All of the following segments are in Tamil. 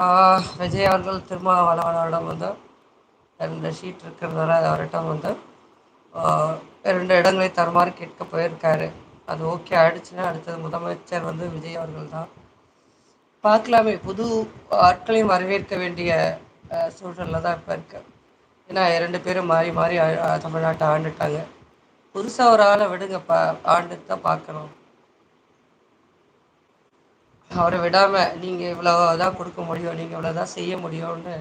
ஆ விஜய் அவர்கள் திருமாவளவனிடம் வந்து 2 ஷீட் இருக்கிறதால அவரிடம் வந்து ஆ 2 இடங்களை தருமாறு கேட்க போயிருக்காரு. அது ஓகே ஆயிடுச்சுன்னா, அடுத்தது முதலமைச்சர் வந்து விஜய் அவர்கள் தான். பார்க்கலாமே, புது ஆட்களையும் வரவேற்க வேண்டிய சூழல்ல தான் இப்ப இருக்கு. ஏன்னா 2 பேரும் மாறி மாறி தமிழ்நாட்ட ஆண்டுட்டாங்க. புதுசா ஒரு ஆள விடுங்கப்பா, ஆண்டுட்டு தான் பார்க்கணும். அவர விடாம, நீங்க இவ்வளோ தான் குடுக்க முடியும், நீங்க இவ்வளோ தான் செய்ய முடியும்னு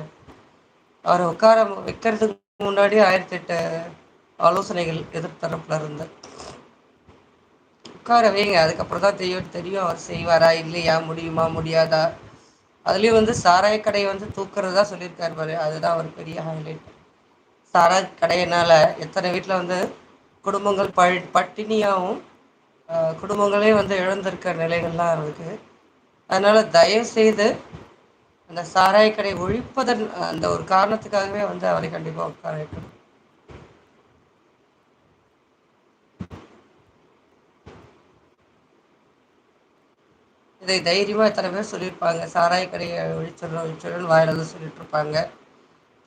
அவர உட்கார வைக்கிறதுக்கு முன்னாடி 1008 ஆலோசனைகள் எதிர் தரப்புல இருந்து. உட்கார வைங்க. அதுக்கப்புறம் தான் தெரியும் தெரியும் அவர் செய்வாரா? இல்லையா? முடியுமா? முடியாதா? அதுலயும் வந்து சாராய கடைய வந்து தூக்குறதா சொல்லியிருக்காரு பாரு. அதுதான் ஒரு பெரிய ஹைலைட். சாராய கடையினால எத்தனை வீட்ல வந்து குடும்பங்கள் பட்டினியாவும், குடும்பங்களே வந்து இழந்திருக்க நிலைகள்லாம் இருக்கு. அதனால தயவு செய்து அந்த சாராய கடை ஒழிப்பதன் அந்த ஒரு காரணத்துக்காகவே வந்து அவரை கண்டிப்பா உட்கார வைக்கணும். இதை தைரியமா எத்தனை பேர் சொல்லியிருப்பாங்க. சாராய கடைய ஒழிச்சிடணும் ஒழிச்சிடணும்னு வாயில தான் சொல்லிட்டு இருப்பாங்க.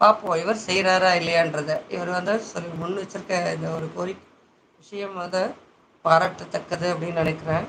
பார்ப்போம் இவர் செய்கிறாரா இல்லையான்றத. இவர் வந்து சொல்லி முன் வச்சிருக்க இந்த ஒரு விஷயம் வந்து பாராட்டத்தக்கது அப்படின்னு நினைக்கிறேன்.